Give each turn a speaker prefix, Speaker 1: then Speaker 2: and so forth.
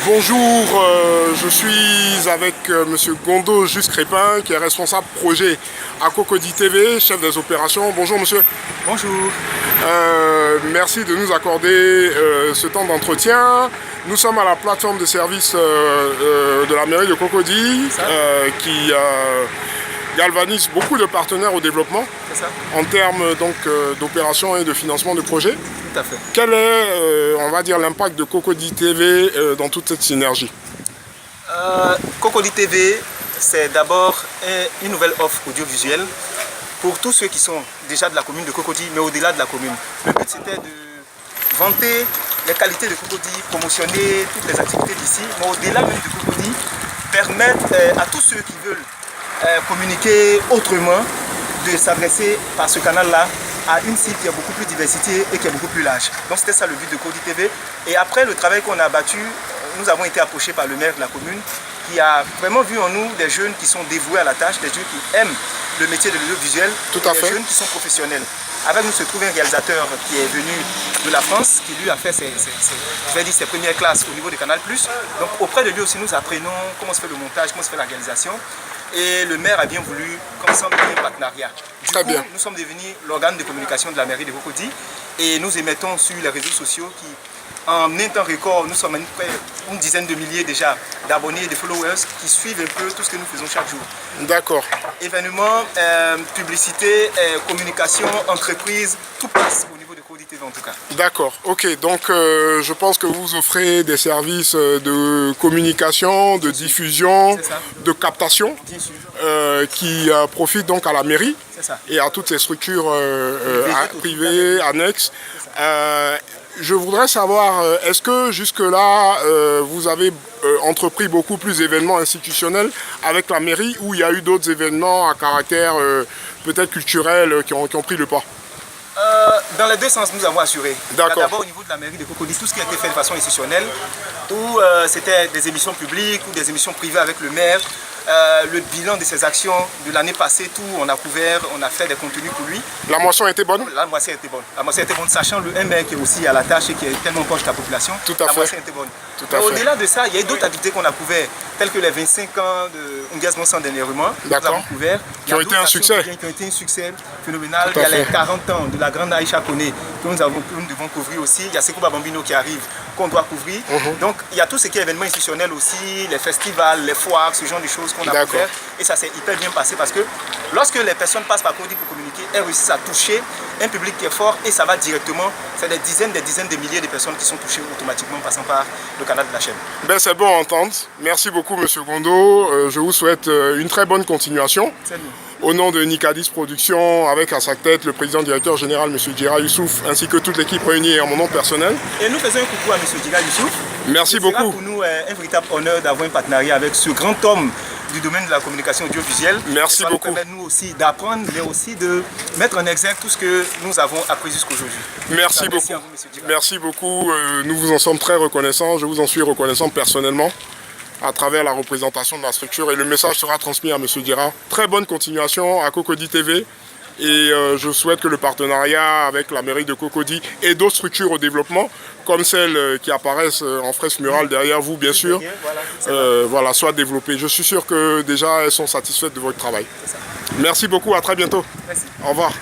Speaker 1: Bonjour, je suis avec Monsieur Gondo Juste-Crépin qui est responsable projet à Cocody TV, chef des opérations. Bonjour monsieur.
Speaker 2: Bonjour.
Speaker 1: Merci de nous accorder ce temps d'entretien. Nous sommes à la plateforme de service de la mairie de Cocody qui galvanise beaucoup de partenaires au développement en termes d'opérations et de financement de projets.
Speaker 2: Tout à fait.
Speaker 1: Quel est, on va dire, l'impact de Cocody TV dans toute cette synergie?
Speaker 2: Cocody TV, c'est d'abord une nouvelle offre audiovisuelle pour tous ceux qui sont déjà de la commune de Cocody, mais au-delà de la commune. Le but c'était de vanter les qualités de Cocody, promotionner toutes les activités d'ici, mais au-delà même de Cocody, permettre à tous ceux qui veulent communiquer autrement de s'adresser par ce canal-là à une cible qui est beaucoup plus diversité et qui est beaucoup plus large. Donc c'était ça le but de Cocody TV. Et après le travail qu'on a abattu, nous avons été approchés par le maire de la commune qui a vraiment vu en nous des jeunes qui sont dévoués à la tâche, des jeunes qui aiment le métier de l'audiovisuel, des jeunes qui sont professionnels. Avec nous se trouve un réalisateur qui est venu de la France, qui lui a fait ses premières classes au niveau de Canal+. Donc auprès de lui aussi nous apprenons comment se fait le montage, comment se fait la réalisation. Et le maire a bien voulu qu'ensemble un partenariat. Du coup, nous sommes devenus l'organe de communication de la mairie de Cocody et nous émettons sur les réseaux sociaux qui, en un temps record, nous sommes à peu près une dizaine de milliers déjà d'abonnés et de followers qui suivent un peu tout ce que nous faisons chaque jour.
Speaker 1: D'accord.
Speaker 2: Événements, publicité, communication, entreprise, tout passe au niveau de Cocody TV en tout cas.
Speaker 1: D'accord, ok. Donc je pense que vous offrez des services de communication, de diffusion, de captation qui profitent donc à la mairie et à toutes ces structures privées, annexes. Je voudrais savoir, est-ce que jusque-là, vous avez entrepris beaucoup plus d'événements institutionnels avec la mairie ou il y a eu d'autres événements à caractère peut-être culturel qui ont pris le pas?
Speaker 2: Dans les deux sens, nous avons assuré. D'abord au niveau de la mairie de Cocody, tout ce qui a été fait de façon institutionnelle, où c'était des émissions publiques ou des émissions privées avec le maire. Le bilan de ses actions de l'année passée, tout, on a couvert, on a fait des contenus pour lui.
Speaker 1: La moisson était bonne?
Speaker 2: La moisson était bonne. La moisson était bonne, sachant un maire qui est aussi à la tâche et qui est tellement proche de la population.
Speaker 1: Tout à fait.
Speaker 2: La moisson était bonne. Au-delà de ça, il y a eu d'autres activités qu'on a couvertes, telles que les 25 ans de engagement sans dernièrement. Nous avons couvert.
Speaker 1: Qui ont été un succès.
Speaker 2: Qui ont été un succès phénoménal. Il y a les 40 ans de la grande Aïcha Koné que nous devons couvrir aussi. Il y a Sekouba Bambino qui arrive, qu'on doit couvrir. Donc il y a tout ce qui est événements institutionnels aussi, les festivals, les foires, ce genre de choses qu'on a couvert. Et ça s'est hyper bien passé parce que lorsque les personnes passent par Cocody pour communiquer, elles réussissent à toucher un public qui est fort et ça va directement. C'est des dizaines de milliers de personnes qui sont touchées automatiquement en passant par le canal de la chaîne.
Speaker 1: Ben, c'est bon à entendre. Merci beaucoup monsieur Gondo. Je vous souhaite une très bonne continuation. Au nom de Nicadis Productions, avec à sa tête le président directeur général, M. Djira Youssouf, ainsi que toute l'équipe réunie en mon nom personnel.
Speaker 2: Et nous faisons un coucou à M. Djira Youssouf.
Speaker 1: Merci beaucoup.
Speaker 2: C'est pour nous un véritable honneur d'avoir un partenariat avec ce grand homme du domaine de la communication audiovisuelle.
Speaker 1: Merci beaucoup.
Speaker 2: Ça nous permet nous aussi d'apprendre, mais aussi de mettre en exergue tout ce que nous avons appris jusqu'aujourd'hui.
Speaker 1: Merci beaucoup. Merci à vous, merci beaucoup. Nous vous en sommes très reconnaissants. Je vous en suis reconnaissant personnellement, à travers la représentation de la structure, et le message sera transmis à M. Djira. Très bonne continuation à Cocody TV et je souhaite que le partenariat avec la mairie de Cocody et d'autres structures au développement, comme celles qui apparaissent en fresque murale derrière vous bien sûr, voilà, soit développé. Je suis sûr que déjà elles sont satisfaites de votre travail. Merci beaucoup, à très bientôt.
Speaker 2: Merci.
Speaker 1: Au revoir.